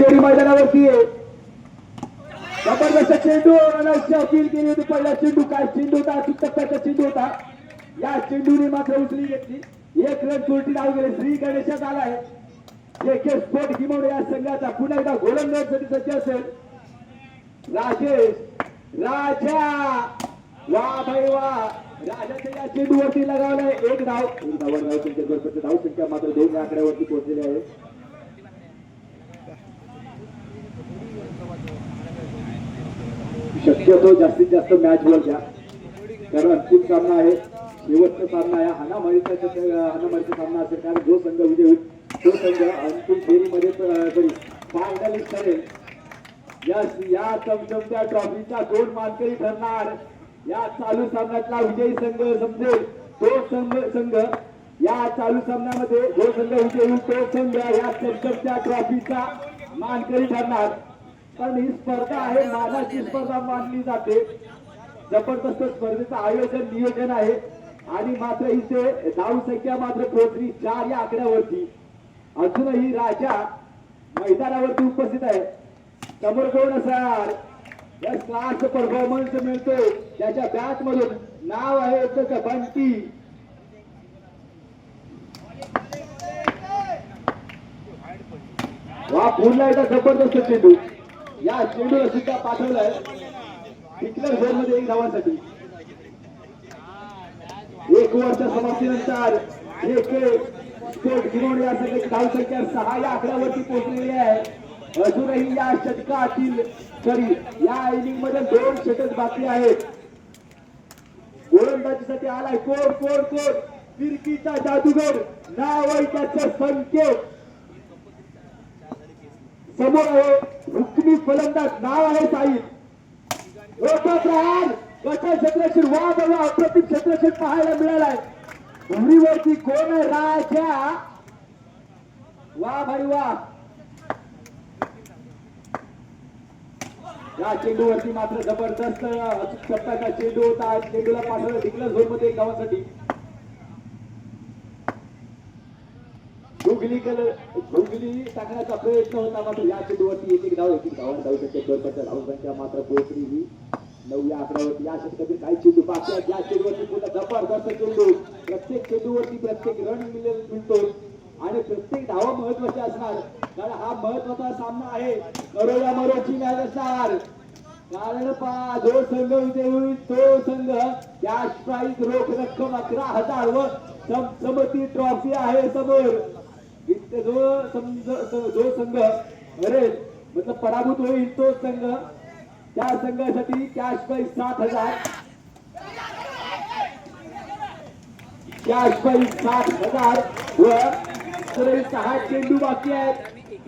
मैदानावरती जबरदस्त चेंडू अपील केली होती. पहिला चेंडू काय चेंडू होता, टप्प्याचा चेंडू होता. या चेंडूने मात्र उचली घेतली. एक रन चोरटी धाव गेले. श्री गणेशात आलाय. जे स्पोर्ट गिमवणे या संघाचा पुन्हा एकदा गोलंदाजसाठी सज्ज असेल. राजेश राजा वा भाई वा. राजाच्या या चेंडूवरती लगावलाय एक धाव. धाव संख्या मात्र 2 आकड्यावरती पोहोचलेली आहे. शक्यतो जास्तीत जास्त मॅच वर घ्या, कारण अंतिम सामना आहे, शेवटचा सामना आहे. हाणामारीचा सामना असेल, कारण जो संघ विजय होईल तो संघ अंतिम फेरीमध्ये फायनलिस्ट ठरेल. या चमचमत्या ट्रॉफीचा 2 मानकरी ठरणार. या चालू सामन्यातला विजयी संघ समजेल तो संघ या चालू सामन्यामध्ये जो संघ विजयी होईल तो संघ या चमचमत्या ट्रॉफीचा मानकरी ठरणार. पण ही स्पर्धा आहे, मानाची स्पर्धा मानली जाते. जबरदस्त स्पर्धेचं आयोजन नियोजन आहे. आणि मात्र इथे धाव संख्या मात्र पोहोचली 4 या आकड्यावरती. अजूनही राजा मैदानावरती उपस्थित आहे. समोर कोण असणार? या क्लास परफॉर्मन्स मिळतो त्याच्या बॅट मधून. नाव आहे त्याचं बंटी. वा पुन्हा एकदा जबरदस्त चेंडू. या चेंडूला सुद्धा पाठवलाय डिक्लेअर झोन मध्ये 1 धावांसाठी. 1 वर्ष समाप्तीनंतर स्पोर्ट गिरवणे या संघाची धाव संख्या 6 या आकड्यावरती पोहोचलेली आहे. अजूनही या षटकातील या इनिंग मध्ये 2 षटक बाकी आहेत. गोलंदाजीसाठी आलाय कोण फिरकीचा जादूगर. नाव आहे त्याचं संकेत. समोर आहे हुकमी फलंदाज. नाव आहे साईद. प्रहार कठा क्षेत्रक्षण वा बघा अप्रतिम क्षेत्रक्षण पाहायला मिळालाय. भुरीवरती कोण आहे? राजा. वा भाई वा. या चेंडूवरती मात्र जबरदस्त टप्प्याचा चेंडू होता. चेंडूला पाठवलं डिक्लेअर झोन मध्ये 1 धावांसाठी. घुगली टाकण्याचा प्रयत्न होता, मात्र या चेंडूवरती 1 धाव धाव संख्या मात्र पोहोचली ही 9 या आकड्यावरती. या षटकातील काही चेंडू बाकी आहेत. या चेंडूवरती पुन्हा जबरदस्त चेंडू. प्रत्येक चेंडूवरती प्रत्येक रन मिळतो आणि प्रत्येक धावा महत्वाची असणार, कारण हा महत्वाचा सामना आहे. करोया मरोची मॅच असणार. कारण जो संघ विजयी होईल तो संघ कॅश प्राइज रोख रक्कम 11,000 व समती ट्रॉफी आहे समोर. जो संघ हरेल मतलब पराभूत होईल तो संघ, त्या संघासाठी कॅश प्राइज 7,000. कॅश प्राइज 7,000 व 6 चेंडू बाकी आहेत.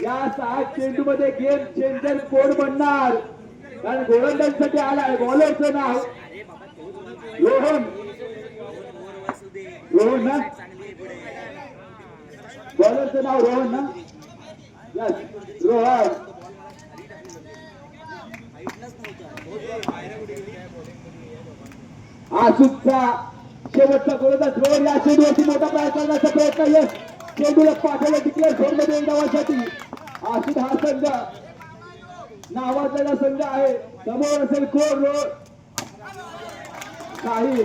या 6 चेंडू मध्ये गेम चेंजर कोण बनणार? कारण गोलंदाजीसाठी आलाय. बॉलरचं नाव रोहन ना? बॉलरचं नाव रोहन ना? यस रोहन. आसुदचा शेवटचा गोलंदाज रोहन. या चेंडूवरती मोठा प्रयास करण्याचा प्रयत्न. यस चेंडूला पाठवलं डिक्लेअर झोन मध्ये 1 धावांसाठी. आसुद हा संघ नावाजलेला संघ आहे. समोर असेल कोण? साहिल.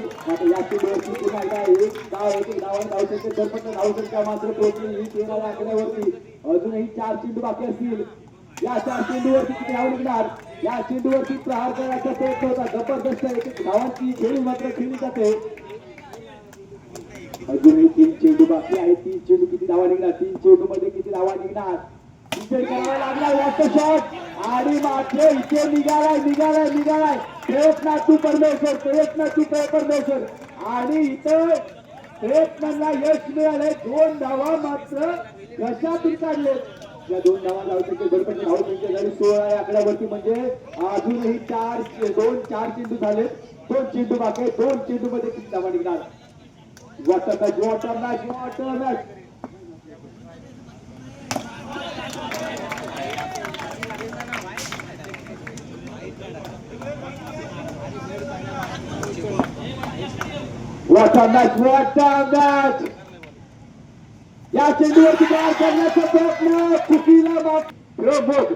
या चेंडूवरती पुन्हा एकदा 1 धाव संख्या मात्र पोहोचली ही 13 या आकड्यावरती. अजूनही 4 चेंडू बाकी असतील. या 4 चेंडूवरती किती धाव निघणार? या चेंडूवरती प्रहार करण्याचा प्रयत्न होता. जबरदस्त 1 धावांची खेळी मात्र खेळली जाते. अजूनही 3 चेंडू बाकी आहेत. 3 चेंडू किती धावा निघणार? 3 चेंडू मध्ये किती धावा निघणार? इथे करावा लागला वाटतं शॉट आणि मात्र इथे निघालाय प्रयत्न तू परमेश्वर आणि इथं प्रयत्नांना यश मिळालंय. 2 धावा मात्र कशातून काढले. या 2 धावा लावण्याचे गणपती धाव संख्या झाली 16 या आकड्यावरती. म्हणजे अजूनही 4 चेंडू झाले. 2 चेंडू बाकी आहेत. 2 चेंडू मध्ये किती धावा निघणार? Water match. या चेंडूवरती तयार करण्याचा प्रयत्न. चुकीला प्रमोद.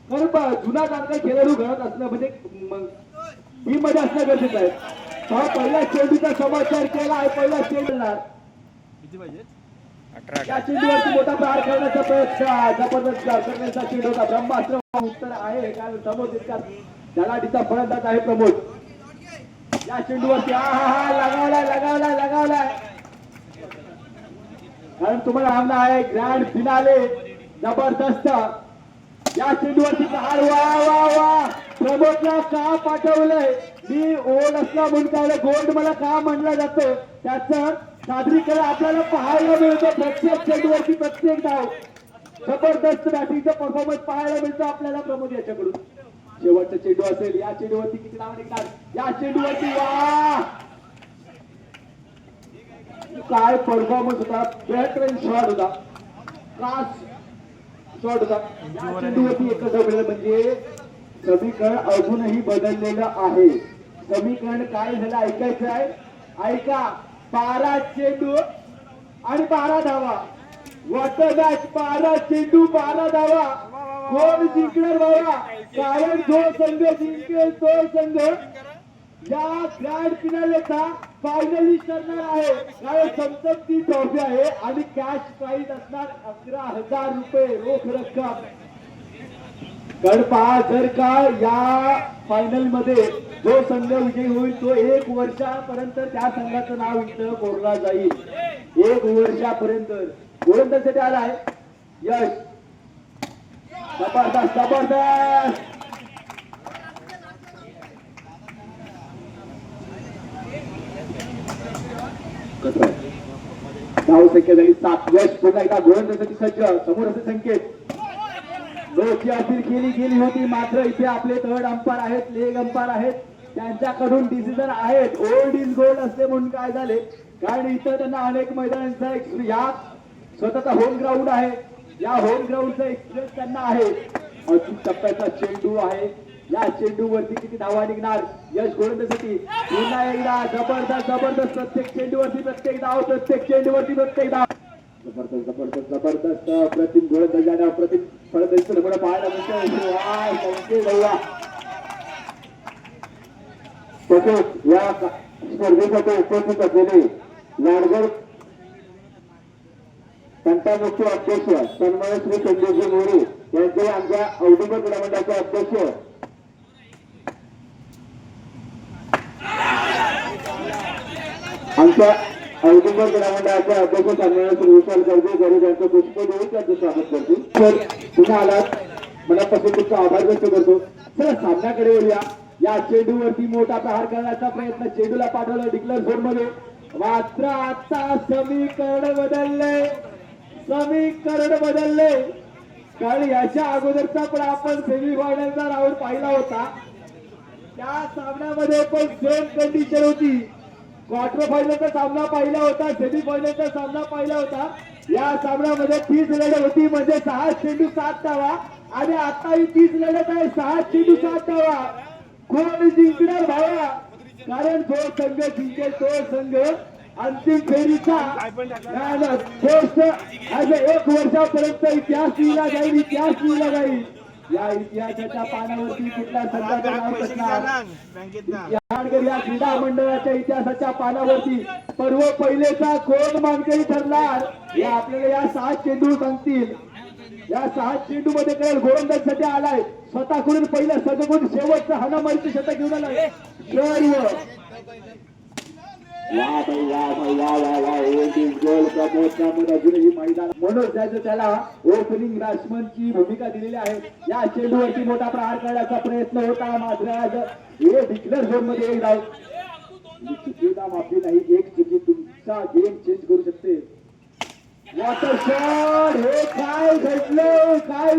कारण जुना जाणकार खेळाडू घरात असणं म्हणजे टीम मध्ये असणं गरजेचं आहे. हा पहिला चेंडूचा समाचार केला आहे. पहिला चेंडूला या चेंडूवरती मोठा प्रहार करण्याचा प्रयत्न जबरदस्त करण्याचा चेंडू होता. ब्रह्मास्त्र उत्तर आहे कारण समोर तितका दलाडीचा फलंदाज आहे प्रमोद. या चेंडूवरती लगावलाय कारण तुम्हाला आमना आहे ग्रँड फिनाले जबरदस्त. या चेंडूवरती प्रहार. वा प्रमोदला का पाठवलंय मी ओढ असला म्हणून काय गोल्ड मला का म्हणलं जातं त्याचं सादरीकरण आपल्याला पाहायला मिळतं. प्रत्येक चेंडूवरती प्रत्येक धाव जबरदस्त बॅटिंगचा परफॉर्मन्स पाहायला मिळतो आपल्याला प्रमोद याच्याकडून. शेवटचा चेंडू असेल. या चेंडूवरती किती धावा निघणार. या चेंडूवरती वा काय परफॉर्मन्स होता. बेहतरीन शॉट होता. क्लास शॉट होता. या चेंडूवरती एकच धाव मिळालं म्हणजे समीकरण अजूनही बदललेलं आहे. समीकरण काय झालं ऐकायचं आहे. ऐका 12 चेंडू आणि 12 धावा. वॉटर मॅच 12 चेंडू 12 धावा. कोण जिंकणार बाबा. कारण जो संघ जिंकेल तो संघ या ग्रँड फिनालेचा फायनलिस्ट ठरणार आहे. कारण संपत्ती ट्रॉफी आहे आणि कॅश प्राइज असणार 11,000 रुपये रोख रक्कम. गडपा जर का या फायनल मध्ये जो संघ विजयी होईल तो 1 वर्षापर्यंत त्या संघाचं नाव इथं कोरला जाईल. 1 वर्षापर्यंत गोलंदाजीसाठी आलाय यश. जबरदस्त धाव संख्या झाली 7. यश पुन्हा एकदा गोलंदाजीसाठी सज्ज. समोर असे संकेत लोकची अपील केली होती मात्र इथे आपले थर्ड अंपायर आहेत लेग अंपायर आहेत त्यांच्याकडून डिसिजन आहेत. ओल्ड इज गोल्ड असते म्हणून काय झाले कारण इथं त्यांना अनेक मैदानांचा या स्वतःचा होम ग्राउंड आहे. या होम ग्राउंडचा एक्सपिरियन्स त्यांना आहे. अचूक टप्प्याचा चेंडू आहे. या चेंडूवरती किती धावा निघणार. यश गोलंदाजीसाठी पुन्हा एकदा जबरदस्त प्रत्येक चेंडूवरती प्रत्येक धाव प्रत्येक चेंडूवरती प्रत्येक धाव. जबरदस्त प्रतिम गोलंदाजी आणि अप्रतिम फलंदाजीचं नमुना पाहायला मिळतो. तसेच या स्पर्धेसाठी उपस्थित असलेले लाडगड तंटामुख्य अध्यक्ष सन्मान्य श्री संजयजी मोरे यांचे आमच्या औद्योगिक क्रीडामंडळाचे अध्यक्ष आमच्या औद्योगिक क्रीडामंडळाचे अध्यक्ष सन्मान्य श्री विशाल गर्जे गरीब यांचं पुष्प देऊन त्यांचं स्वागत करतो. तर तुम्ही आलात मनापासून तुमचा आभार व्यक्त करतो. चला सामन्याकडे येऊया. या चेंडूवरती मोठा प्रहार करण्याचा प्रयत्न चेंडूला पाठवलं डिक्लेअर झोन मध्ये मात्र आता समीकरण बदलले कारण याच्या अगोदरचा पण आपण सेमी फायनलचा राऊंड पाहिला होता. त्या सामन्यामध्ये पण सेम कंडिशन होती. क्वार्टर फायनलचा सामना पाहिला होता सेमी फायनलचा सामना पाहिला होता. या सामन्यामध्ये 30 लढत होती म्हणजे 6 चेंडू 7 धावा आणि आता ही 30 लढत आहे 6 चेंडू 7 धावा. कोण जिंकणार भावा कारण जो संघ जिंकेल तो संघ अंतिम फेरीचा 1 वर्षापर्यंत इतिहास लिहिला जाईल. या इतिहासाच्या पानावरती कुठल्या संघाचं नाव असणार या क्रीडा मंडळाच्या इतिहासाच्या पानावरती पर्व पहिलेचा कोण मानकरी ठरणार हे आपल्याला या 6 चेंडू सांगतील. या 6 चेंडू मध्ये कळेल. गोलंदाजीसाठी आलाय स्वतःकडून पहिलं सगळं शेवटचं हाणामारीचं शतक घेऊन आलाय अजूनही मैदान म्हणून त्याला ओपनिंग बॅट्समनची भूमिका दिलेली आहे. या चेंडूवरती मोठा प्रहार करण्याचा प्रयत्न होता मात्र आज हे डिक्लेअर झोन मध्ये एक धाव. चुकीला माफी नाही. एक चुकी तुमचा गेम चेंज करू शकते. Water shot. हे काय घडलं काय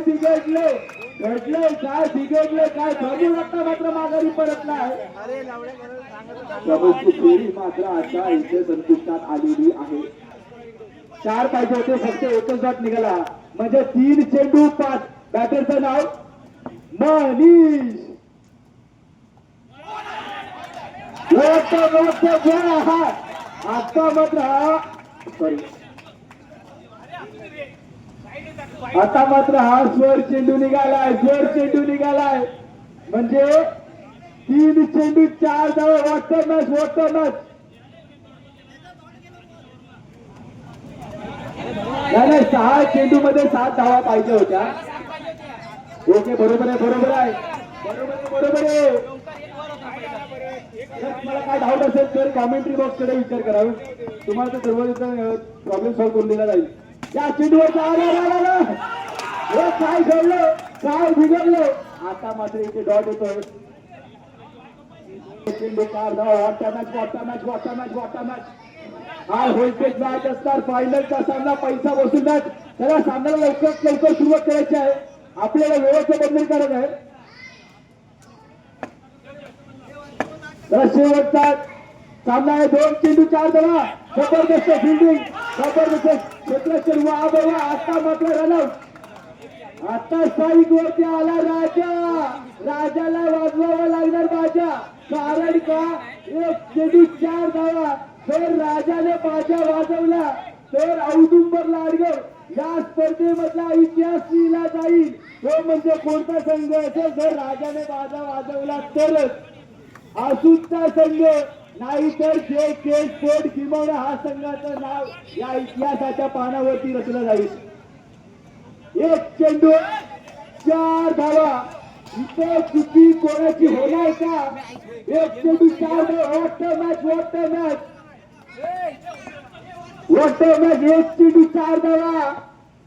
बिघडलं काय ठरवून आता मात्र माघारी परतलाय. फेरी मात्र आता इथे संपुष्टात आलेली आहे. 4 पाहिजे होते फक्त एकच शॉट निघाला म्हणजे 3 चेंडू 5. बॅटरचं नाव मनीष. आता मात्र सॉरी आता मात्र हा स्वर चेंडू निघालाय म्हणजे 3 चेंडू 4 धावा. वॉटर मॅच नाही 6 चेंडू मध्ये 7 धावा पाहिजे होत्या. ओके बरोबर आहे. जर तुम्हाला काय डाऊट असेल तर कॉमेंट्री बॉक्स कडे विचार करावे. तुम्हाला तर सर्व प्रॉब्लेम सॉल्व्ह करून दिला जाईल. या चेंडूवर काय घडलं काय बिघडलं. आता मात्र इथे डॉट येतोय. चेंडू 4 धावा. वॉटर मॅच हा होलसेल मॅच असणार. फायनलचा सामना पैसा वसूल मॅच. त्याला सामन्याला लवकर सुरुवात करायची आहे. आपल्याला वेळेचं बंधन करत आहे. शेवटचा सामना आहे. 2 चेंडू 4 धावा. जबरदस्त फिल्डिंग क्षेत्रक्षण आता मात्र रनआउट. आता स्ट्राईक वरती आला राजाला वाजवावं लागणार बाजा. कारण का 1 चेंडू 4 धावा जर राजाने बाजा वाजवला तर औदुंबर लाडगाव या स्पर्धेमधला इतिहास लिहिला जाईल. तो म्हणजे कोणता संघ असेल जर राजाने बाजा वाजवला तरच आसूचा संघ. नाहीतर जे के स्पोर्ट किंवा हा संघाचं नाव या इतिहासाच्या पानावरती रचलं जाईल. 1 चेंडू 4 धावा. इथे चुकी कोणाची होणार का. 1 चेंडू 4 धावा. वॉटर मॅच 1 चेंडू 4 धावा.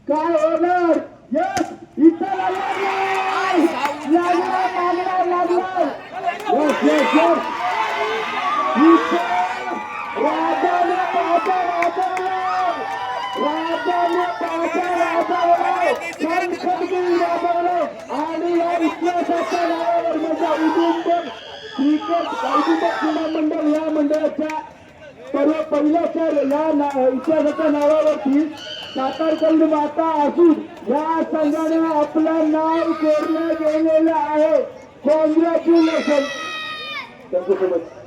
काय होणार. यस इथं लागला. राजाने बाजा वाजवला आणि या इतिहासाच्या नावावर म्हणजे औदुंबर क्रीडा मंडळ या मंडळाच्या पहिल्याच्या या इतिहासाच्या नावावरती सातारकंद माता असून या संघाने आपलं नाव कोरलं गेलेलं आहे. कॉंग्रॅच्युलेशन. Thank you so much.